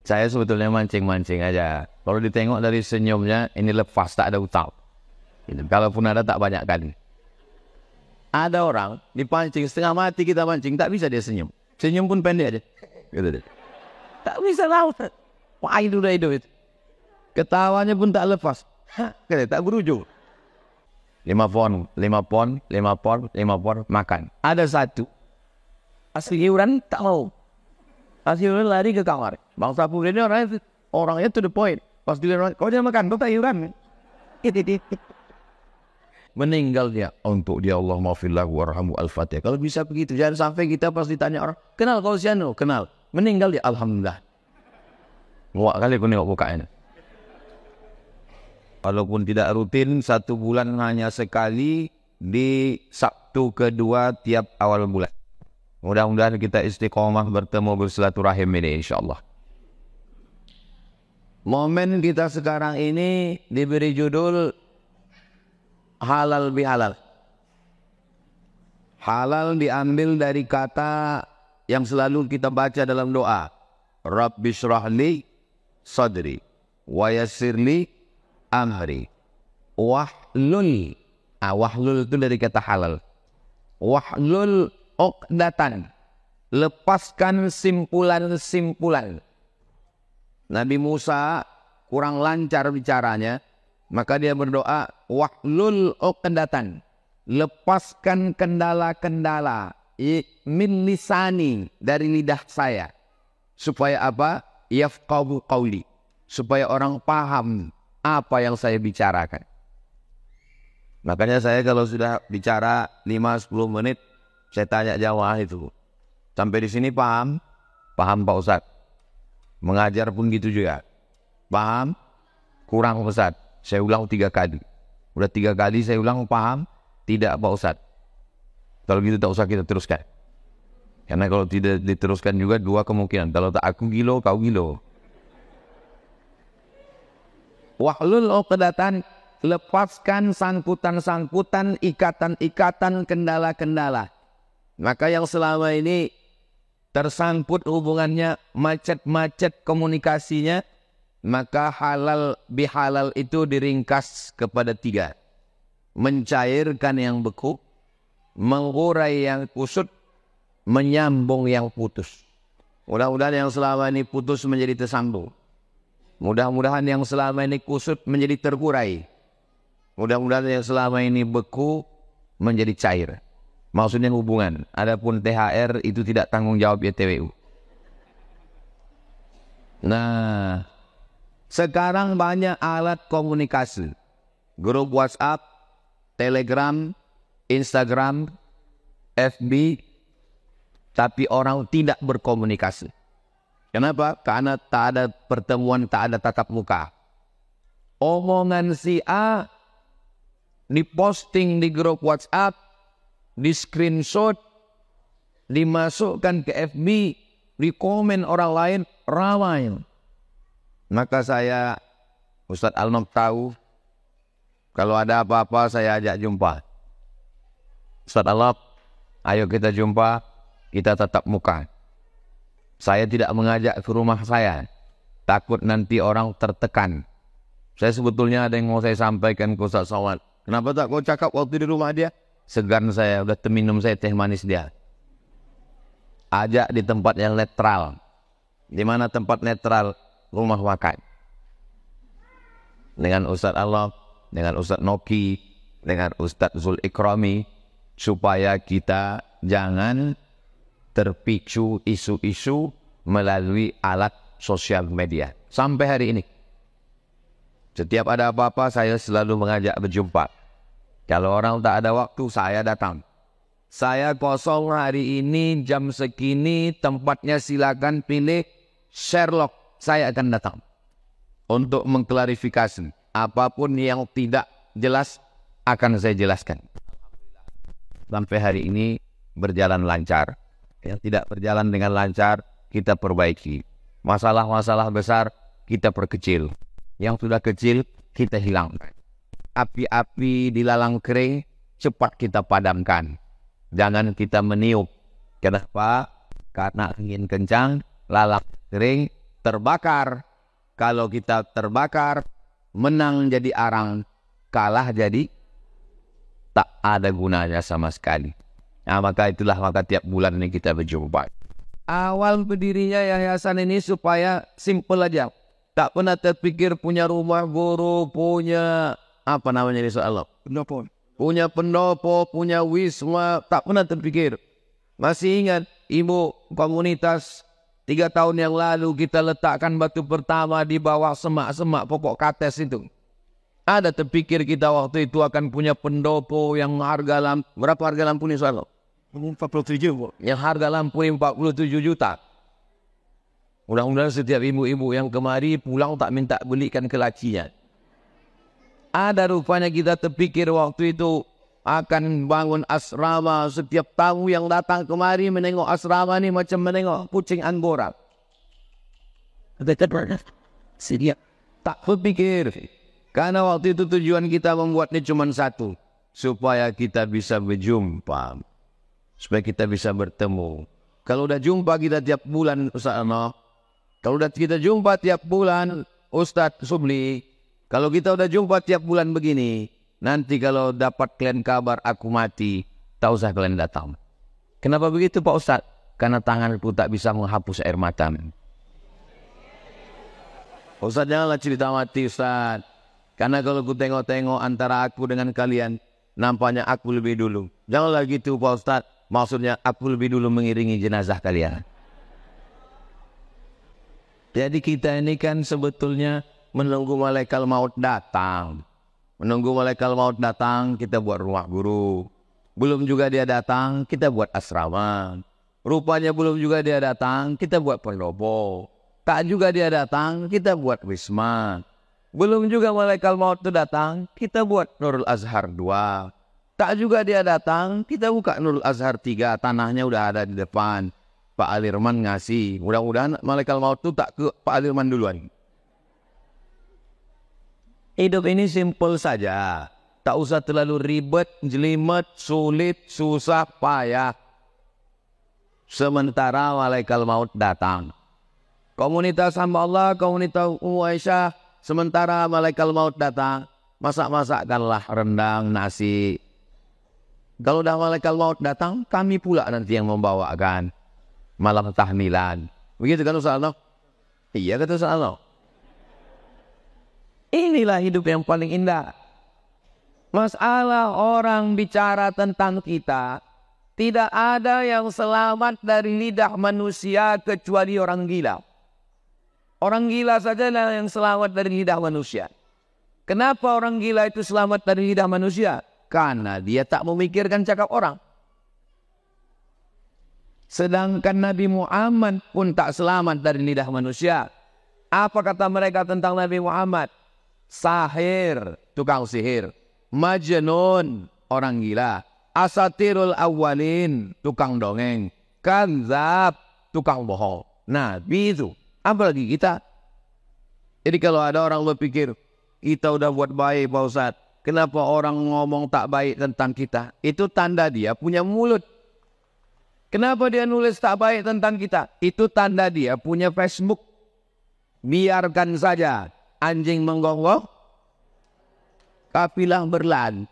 Saya sebetulnya mancing-mancing aja. Kalau ditengok dari senyumnya, ini lepas, tak ada utang. Kalaupun ada, tak banyak kali. Ada orang dipancing, setengah mati kita mancing, tak bisa dia senyum. Senyum pun pendek aja. Gitu. Tak bisa lawan. Wah, itu dah itu. Ketawanya pun tak lepas. Tak berujung. 5 pon, makan. Ada satu. Asli iuran tak mau. Asli iuran lari ke kamar. Bang Sapur ini orangnya to the point. Pas dilihat, kau jangan makan, kau tak iuran. Meninggal dia. Untuk dia Allah maafillahu warhamu al-fatihah. Kalau bisa begitu, jangan sampai kita pas ditanya orang, kenal kau siano? Kenal. Meninggal dia, alhamdulillah. Muak kali aku nengok mukanya. Walaupun tidak rutin, 1 bulan hanya sekali di Sabtu kedua tiap awal bulan. Mudah-mudahan kita istiqomah bertemu bersilaturahim ini insyaAllah. Momen kita sekarang ini diberi judul halal bihalal. Halal diambil dari kata yang selalu kita baca dalam doa. Rabbi syrahli sadri wa yassirli amri wahlul. Wahlul itu dari kata halal. Wahlul uqdatan, lepaskan simpulan-simpulan. Nabi Musa kurang lancar bicaranya, maka dia berdoa wahlul uqdatan, lepaskan kendala-kendala min lisani, dari lidah saya, supaya apa? Yafqahu qawli, supaya orang paham apa yang saya bicarakan. Makanya saya kalau sudah bicara 5-10 menit, saya tanya jamaah itu, sampai di sini paham? Paham Pak Ustadz. Mengajar pun gitu juga. Paham? Kurang Ustadz. Saya ulang 3 kali. Udah 3 kali saya ulang, paham? Tidak Pak Ustadz. Kalau gitu tak usah kita teruskan. Karena kalau tidak diteruskan juga 2 kemungkinan. Kalau tak aku gilo, kau gilo. Wahlul uqdatan, lepaskan sangkutan-sangkutan, ikatan-ikatan, kendala-kendala. Maka yang selama ini tersangkut hubungannya, macet-macet komunikasinya, maka halal bihalal itu diringkas kepada 3. Mencairkan yang beku, mengurai yang kusut, menyambung yang putus. Mudah-mudahan yang selama ini putus menjadi tersambung. Mudah-mudahan yang selama ini kusut menjadi terkurai. Mudah-mudahan yang selama ini beku menjadi cair. Maksudnya hubungan. Adapun THR itu tidak tanggung jawab YTWU. Nah, sekarang banyak alat komunikasi. Grup WhatsApp, Telegram, Instagram, FB, tapi orang tidak berkomunikasi. Kenapa? Karena tak ada pertemuan, tak ada tatap muka. Omongan si A diposting di grup WhatsApp, di screenshot, dimasukkan ke FB, di komen orang lain, ramai. Maka saya, Ustadz Alnop tahu, kalau ada apa-apa saya ajak jumpa. Ustadz Alnop, ayo kita jumpa, kita tatap muka. Saya tidak mengajak ke rumah saya, takut nanti orang tertekan. Saya sebetulnya ada yang mau saya sampaikan ke Ustadz Somad. Kenapa tak kau cakap waktu di rumah dia? Segan saya, udah minum saya teh manis dia. Ajak di tempat yang netral. Di mana tempat netral? Rumah makan. Dengan Ustadz Allah, dengan Ustadz Noki, dengan Ustadz Zul Ikrami, supaya kita jangan terpicu isu-isu melalui alat sosial media. Sampai hari ini, setiap ada apa-apa saya selalu mengajak berjumpa. Kalau orang tak ada waktu, saya datang. Saya kosong hari ini jam segini, tempatnya silakan pilih Sherlock. Saya akan datang untuk mengklarifikasi apapun yang tidak jelas akan saya jelaskan. Sampai hari ini berjalan lancar. Yang tidak berjalan dengan lancar, kita perbaiki. Masalah-masalah besar, kita perkecil. Yang sudah kecil, kita hilangkan. Api-api di lalang kering, cepat kita padamkan. Jangan kita meniup. Kenapa? Karena angin kencang, lalang kering, terbakar. Kalau kita terbakar, menang jadi arang, kalah jadi tak ada gunanya sama sekali. Nah, maka tiap bulan ini kita berjumpa. Awal berdirinya yayasan ini supaya simple aja. Tak pernah terpikir punya rumah guru, punya apa namanya ini soal pendopo. Punya pendopo, punya wisma, tak pernah terpikir. Masih ingat ibu komunitas 3 tahun yang lalu kita letakkan batu pertama di bawah semak-semak pokok kates itu. Ada terpikir kita waktu itu akan punya pendopo yang berapa harga lampu ini soal? 47. Yang harga lampu 47 juta. Mudah-mudahan setiap ibu-ibu yang kemari pulang tak minta belikan ke lacinya. Ada rupanya kita terpikir waktu itu akan bangun asrama. Setiap tamu yang datang kemari menengok asrama ini macam menengok kucing Angora. Tak berpikir. Karena waktu itu tujuan kita membuatnya cuma satu. Supaya kita bisa berjumpa. Supaya kita bisa bertemu. Kalau udah jumpa kita tiap bulan Ustaz Anwar. Kalau udah kita jumpa tiap bulan Ustaz Subli. Kalau kita udah jumpa tiap bulan begini. Nanti kalau dapat kalian kabar aku mati. Tak usah kalian datang. Kenapa begitu Pak Ustaz? Karena tanganku tak bisa menghapus air mata. Ustaz janganlah cerita mati Ustaz. Karena kalau ku tengok-tengok antara aku dengan kalian. Nampaknya aku lebih dulu. Janganlah gitu Pak Ustaz. Maksudnya aku lebih dulu mengiringi jenazah kalian. Jadi kita ini kan sebetulnya menunggu malaikat maut datang. Menunggu malaikat maut datang kita buat rumah guru. Belum juga dia datang kita buat asrama. Rupanya belum juga dia datang kita buat pendopo. Tak juga dia datang kita buat wisma. Belum juga malaikat maut itu datang kita buat Nurul Azhar 2. Tak juga dia datang, kita buka Nurul Azhar 3, tanahnya udah ada di depan. Pak Alirman ngasih, mudah-mudahan malaikat maut itu tak ke Pak Alirman duluan. Hidup ini simple saja. Tak usah terlalu ribet, jelimet, sulit, susah, payah. Sementara malaikat maut datang. Komunitas hamba Allah, komunitas Aisyah, sementara malaikat maut datang, masak-masakkanlah rendang, nasi. Kalau dah malaikat maut datang, kami pula nanti yang membawakan malam tahmilan. Begitu kan Ustaz Allah? Iya kata Ustaz Allah. Inilah hidup yang paling indah. Masalah orang bicara tentang kita, tidak ada yang selamat dari lidah manusia kecuali orang gila. Orang gila sajalah yang selamat dari lidah manusia. Kenapa orang gila itu selamat dari lidah manusia? Karena dia tak memikirkan cakap orang. Sedangkan Nabi Muhammad pun tak selamat dari lidah manusia. Apa kata mereka tentang Nabi Muhammad? Sahir, tukang sihir. Majnun, orang gila. Asatirul awwalin, tukang dongeng. Kanzab, tukang bohong. Nabi itu. Apalagi kita. Jadi kalau ada orang berpikir, kita udah buat baik Pak Ustaz. Kenapa orang ngomong tak baik tentang kita? Itu tanda dia punya mulut. Kenapa dia nulis tak baik tentang kita? Itu tanda dia punya Facebook. Biarkan saja anjing menggonggong, kafilah berlan.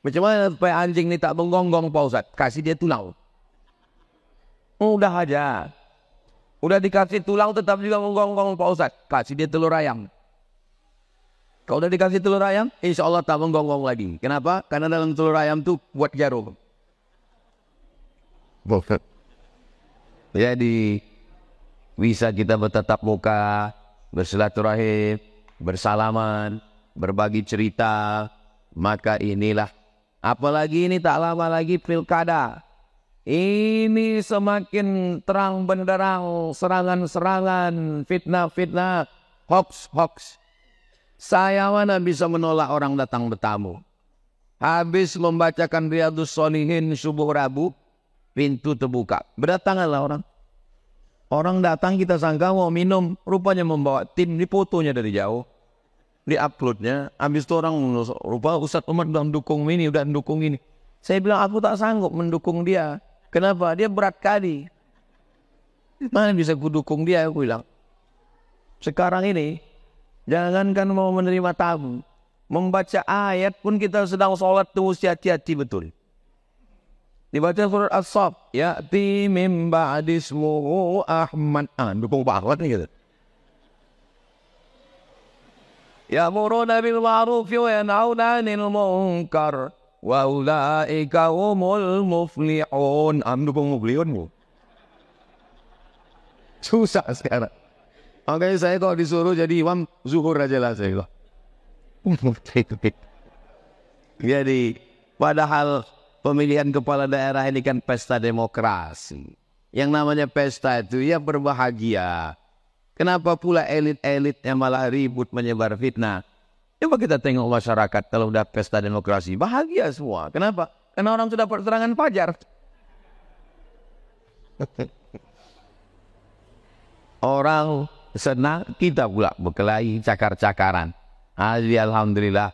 Macam mana supaya anjing ini tak menggonggong Pak Ustaz? Kasih dia tulang. Udah aja. Udah dikasih tulang tetap juga menggonggong Pak Ustaz. Kasih dia telur ayam. Kalau udah dikasih telur ayam, insya Allah tak menggonggong lagi. Kenapa? Karena dalam telur ayam tuh buat jarum. Jadi bisa kita bertatap muka, bersilaturahim, bersalaman, berbagi cerita. Maka inilah. Apalagi ini tak lama lagi pilkada. Ini semakin terang benderang, serangan-serangan, fitnah-fitnah, hoax-hoax. Saya mana bisa menolak orang datang bertamu. Habis membacakan Riyadhus Shalihin subuh Rabu, pintu terbuka. Berdatanganlah orang. Orang datang kita sangka mau minum. Rupanya membawa tim, difotonya dari jauh. Di-uploadnya. Habis itu orang rupa Ustaz Umar udah mendukung ini, udah mendukung ini. Saya bilang aku tak sanggup mendukung dia. Kenapa? Dia berat kali. Mana bisa ku dukung dia, aku bilang. Sekarang ini, jangankan mau menerima tamu, membaca ayat pun kita sedang sholat tuh mesti hati-hati betul. Dibaca surat As-Saff, ya'ti mim ba'dismuhu Ahmad. Dukung banget nih gitu. Ya'muruna bil ma'rufi wa yanhauna 'anil munkar wa ulaika humul muflihun. Dukung muflihun. Susah sekarang. Makanya saya kalau disuruh jadi imam zuhur aja lah saya. Jadi padahal pemilihan kepala daerah ini kan pesta demokrasi. Yang namanya pesta itu ya berbahagia. Kenapa pula elit-elit yang malah ribut menyebar fitnah? Coba kita tengok masyarakat kalau udah pesta demokrasi. Bahagia semua. Kenapa? Karena orang sudah dapat serangan fajar. Orang senang, kita pula berkelahi cakar-cakaran. Alhamdulillah,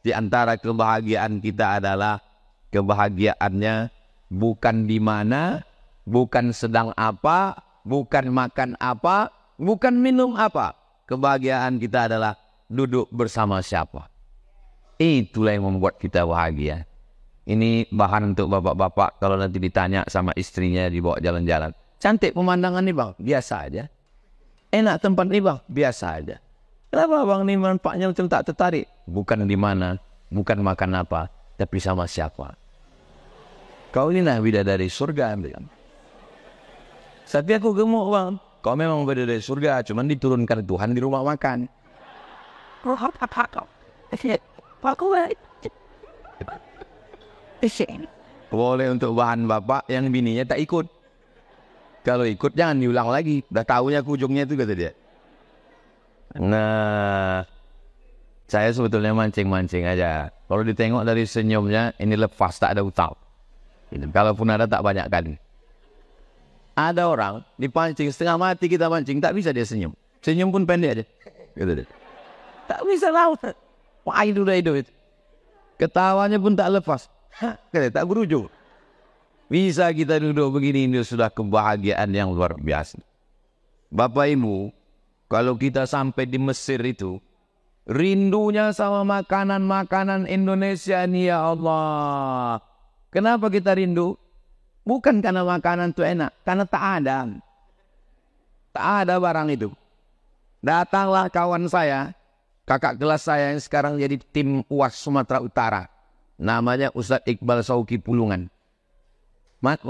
di antara kebahagiaan kita adalah kebahagiaannya bukan di mana, bukan sedang apa, bukan makan apa, bukan minum apa. Kebahagiaan kita adalah duduk bersama siapa. Itulah yang membuat kita bahagia. Ini bahan untuk bapak-bapak kalau nanti ditanya sama istrinya dibawa jalan-jalan. Cantik pemandangan nih bang, biasa aja. Enak tempat nih bang, biasa aja. Kenapa bang ini manfaatnya macam tak tertarik? Bukan di mana, bukan makan apa, tapi sama siapa. Kau ini nabi dari surga. Tapi aku gemuk bang. Kau memang bidadari dari surga, cuman diturunkan Tuhan di rumah makan. Boleh untuk bahan bapak yang bininya tak ikut. Kalau ikut jangan diulang lagi. Dah tahunya ujungnya itu kata dia. Nah, saya sebetulnya mancing-mancing aja. Kalau ditengok dari senyumnya, ini lepas tak ada utang. Kalaupun ada tak banyak kali. Ada orang dipancing setengah mati kita mancing, tak bisa dia senyum. Senyum pun pendek aja. Gitu deh. Tak bisa laut. Wah itu dah itu. Ketawanya pun tak lepas. Tak berujung. Bisa kita duduk begini, ini sudah kebahagiaan yang luar biasa. Bapak Ibu, kalau kita sampai di Mesir itu, rindunya sama makanan-makanan Indonesia nih ya Allah. Kenapa kita rindu? Bukan karena makanan itu enak, karena tak ada. Tak ada barang itu. Datanglah kawan saya, kakak kelas saya yang sekarang jadi tim UAS Sumatera Utara. Namanya Ustadz Iqbal Sauki Pulungan. Mat,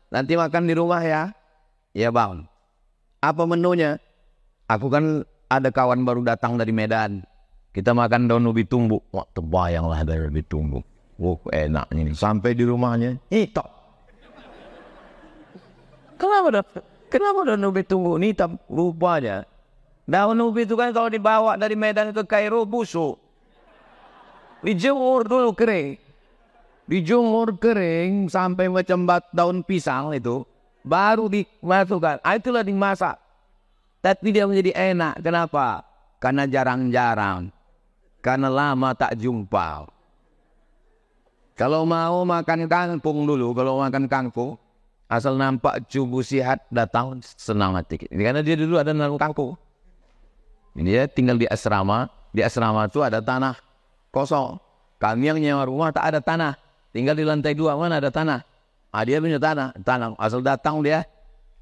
nanti makan di rumah ya. Ya bang. Apa menunya? Aku kan ada kawan baru datang dari Medan. Kita makan daun ubi tumbuk. Wah terbayanglah dari ubi tumbuk. Enak ini. Sampai di rumahnya. Hitam. Kenapa daun ubi tumbuk ini hitam? Rupanya. Daun ubi itu kan kalau dibawa dari Medan ke Kairo busuk. Dijemur dulu kering. Dijemur kering sampai macam daun pisang itu. Baru dimasukkan. Itulah dimasak. Tapi dia menjadi enak. Kenapa? Karena jarang-jarang. Karena lama tak jumpa. Kalau mau makan kangkung dulu. Kalau makan kangkung. Asal nampak cubu sihat datang senang hati. Karena dia dulu ada nanam kangkung. Dia tinggal di asrama. Di asrama itu ada tanah kosong. Kami yang nyewa rumah tak ada tanah. Tinggal di lantai 2 mana ada tanah. Dia punya tanah. Asal datang dia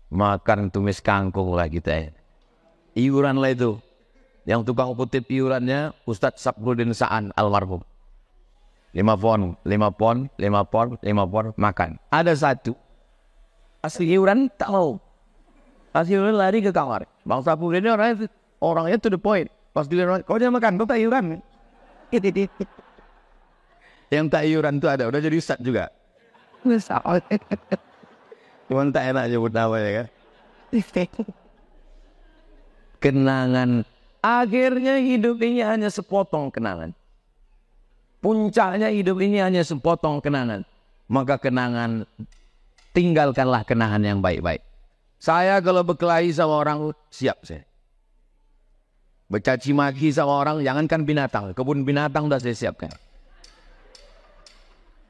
makan tumis kangkung lah kita. Iuran lah itu. Yang tukang kutip iurannya Ustadz Saprudin Sa'an almarhum. 5 pon makan. Ada satu. Asli iuran tak mau. Asli iuran lari ke kamar. Bang Saprudin ini orangnya to the point. Pas dilihat kau dia makan, kau tak iuran. Yang tak iuran itu ada, udah jadi ustadz juga. Cuman tak enak nyebut namanya kan. Kenangan. Akhirnya hidup ini hanya sepotong kenangan. Puncaknya hidup ini hanya sepotong kenangan. Maka kenangan, tinggalkanlah kenangan yang baik-baik. Saya kalau berkelahi sama orang, siap saya. Bercaci maki sama orang, jangankan binatang. Kebun binatang sudah saya siapkan.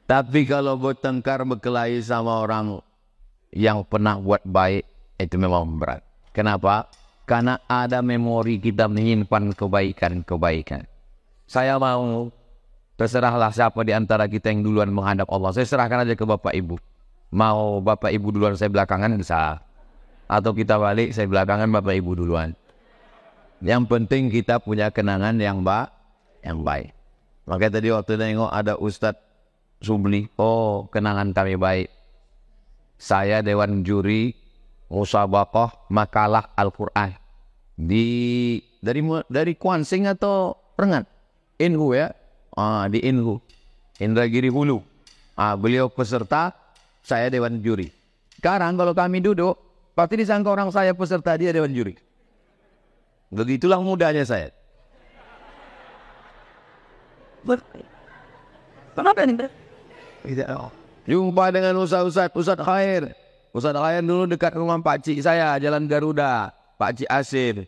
Tapi kalau bertengkar berkelahi sama orang yang pernah buat baik, itu memang berat. Kenapa? Karena ada memori kita menyimpan kebaikan-kebaikan. Saya mau, terserahlah siapa di antara kita yang duluan menghadap Allah. Saya serahkan aja ke Bapak Ibu. Mau Bapak Ibu duluan, saya belakangan bisa. Atau kita balik, saya belakangan, Bapak Ibu duluan. Yang penting kita punya kenangan yang baik. Makanya tadi waktu nengok ada Ustadz Subli, oh kenangan kami baik. Saya dewan juri musabaqah makalah Al-Quran dari Kuansing atau Rengat? Inhu ya, di Inhu, Indragiri Hulu. Beliau peserta, saya dewan juri. Sekarang kalau kami duduk, pasti disangka orang saya peserta, dia dewan juri. Begitulah mudahnya saya. Kenapa ini? Jumpa dengan Ustadz Khair. Ustadz Khair dulu dekat rumah Pak Cik saya, Jalan Garuda, Pak Cik Asir.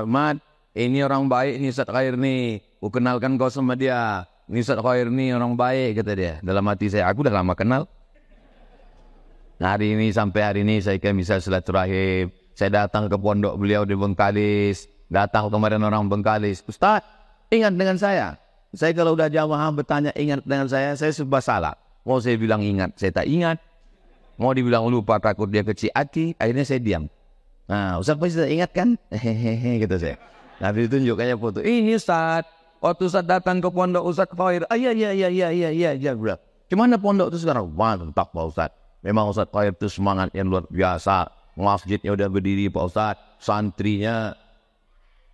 Mat, ini orang baik nih Ustadz Khair nih. Aku kenalkan kau sama dia. Ini Ustadz Khair nih orang baik, kata dia. Dalam hati saya, aku udah lama kenal. Hari ini sampai hari ini saya kan bisa silaturahim. Saya datang ke pondok beliau di Bengkalis. Datang kemarin orang Bengkalis. Ustadz, ingat dengan saya. Saya kalau udah jamaah bertanya ingat dengan saya serba salah. Mau saya bilang ingat, saya tak ingat. Mau dibilang lupa, takut dia kecil hati, akhirnya saya diam. Nah, Ustaz pasti ingat kan? Hehehe, gitu saya. Nanti tunjukkannya foto. Ini Ustaz, waktu Ustaz datang ke pondok Ustaz Khair. Iya, bro. Gimana pondok itu sekarang? Mantap Pak Ustaz. Memang Ustaz Khair itu semangat yang luar biasa. Masjidnya udah berdiri Pak Ustaz. Santrinya.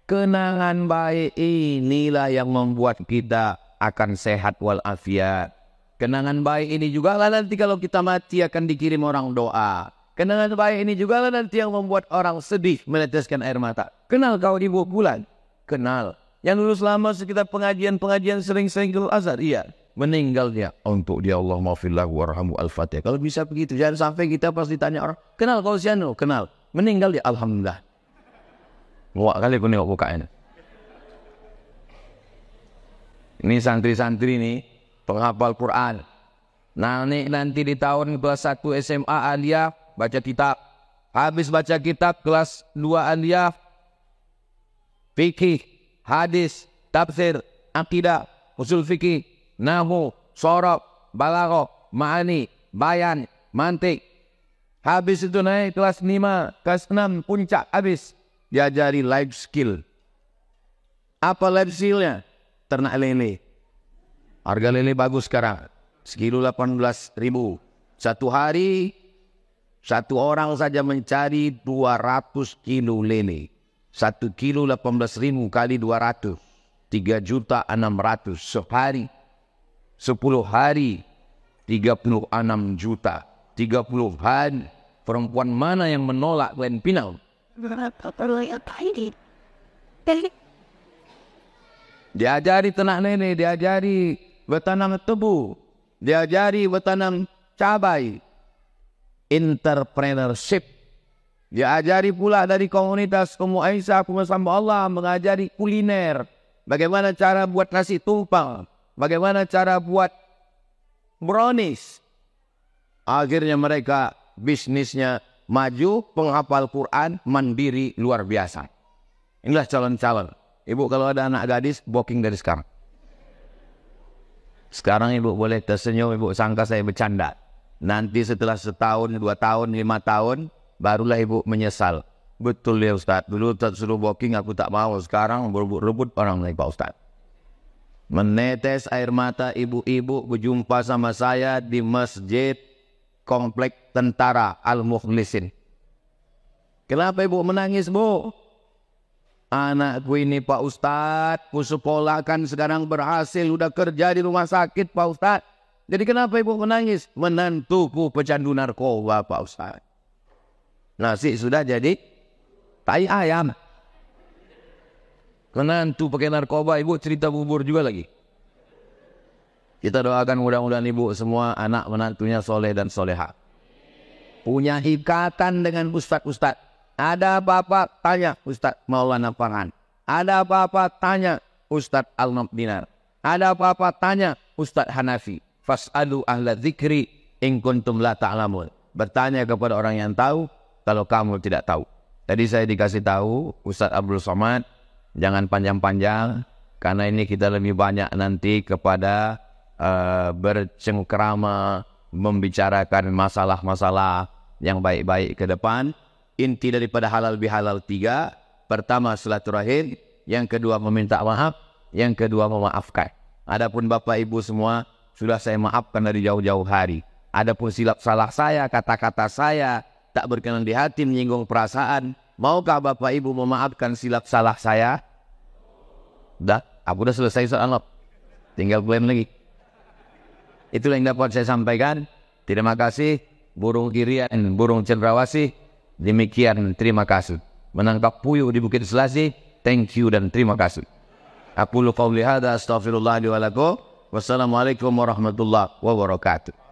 Kenangan baik inilah yang membuat kita akan sehat walafiat. Kenangan baik ini juga lah nanti kalau kita mati akan dikirim orang doa. Kenangan baik ini juga lah nanti yang membuat orang sedih meneteskan air mata. Kenal kau di bulan? Kenal. Yang dulu selama sekitar pengajian sering-sering ke Azhar, iya. Meninggal dia. Untuk dia Allah maafillahu warhamu al-fatihah. Kalau bisa begitu, jangan sampai kita pas ditanya orang, kenal kau si Anu? Kenal. Meninggal dia, alhamdulillah. Wah kali aku nengok mukanya. Ini santri-santri nih, penghafal Quran. Nah nih nanti di tahun kelas 1 SMA aliyah baca kitab. Habis baca kitab kelas 2 aliyah fikih, hadis, tafsir, akidah, usul fikih, nahwu, shorab, balaghah, ma'ani, bayan, mantik. Habis itu naik kelas 5, kelas 6 puncak habis. Diajari life skill. Apa life skillnya? Ternak lele. Harga lele bagus sekarang. Sekilo 18.000. Satu hari, satu orang saja mencari 200 kilo lele. 1 kilo 18.000 kali 200. 3.600.000 sehari. 10 hari, 36 juta. 30 hari. Perempuan mana yang menolak Glenn Pinang? Diajari ternak lele, diajari bertanam tebu, diajari bertanam cabai, entrepreneurship. Diajari pula dari komunitas Ummu Aisyah sama Allah mengajari kuliner, bagaimana cara buat nasi tumpang, bagaimana cara buat brownies. Akhirnya mereka bisnisnya maju, penghafal Quran, mandiri, luar biasa. Inilah calon-calon. Ibu kalau ada anak gadis, booking dari sekarang. Sekarang ibu boleh tersenyum, ibu sangka saya bercanda. Nanti setelah setahun, 2 tahun, 5 tahun, barulah ibu menyesal. Betul ya Ustaz, dulu Ustaz suruh booking, aku tak mau. Sekarang berebut-rebut orang lain Pak Ustaz. Menetes air mata ibu-ibu berjumpa sama saya di masjid Komplek Tentara Al-Mukhlisin. Kenapa ibu menangis bu? Anakku ini Pak Ustadz, ku sekolahkan sekarang berhasil, udah kerja di rumah sakit Pak Ustadz. Jadi kenapa ibu menangis? Menantuku pecandu narkoba Pak Ustadz. Nasi sudah jadi tai ayam. Menantu pakai narkoba, ibu cerita bubur juga lagi. Kita doakan mudah-mudahan ibu semua anak menantunya soleh dan soleha. Punya ikatan dengan ustadz-ustadz. Ada apa-apa tanya Ustadz Maulana Farhan. Ada apa-apa tanya Ustadz Al-Nabdinar. Ada apa-apa tanya Ustadz Hanafi. Fas'alu ahla dzikri in kuntum la ta'lamun. Bertanya kepada orang yang tahu kalau kamu tidak tahu. Tadi saya dikasih tahu Ustadz Abdul Somad, jangan panjang-panjang, karena ini kita lebih banyak nanti kepada bercengkrama, membicarakan masalah-masalah yang baik-baik ke depan. Inti daripada halal bihalal 3, pertama silaturahim, yang kedua meminta maaf, yang kedua memaafkan. Adapun Bapak Ibu semua sudah saya maafkan dari jauh-jauh hari. Adapun silap salah saya, kata-kata saya tak berkenan di hati, menyinggung perasaan, maukah Bapak Ibu memaafkan silap salah saya? Dah, aku udah selesai soal, tinggal klaim lagi. Itulah yang dapat saya sampaikan. Terima kasih burung irian, burung cendrawasih. Demikian, terima kasih. Menangkap puyuh di Bukit Selasih, thank you dan terima kasih. Aqulu qawli hadza astaghfirullah li wa lakum. Wassalamualaikum warahmatullahi wabarakatuh.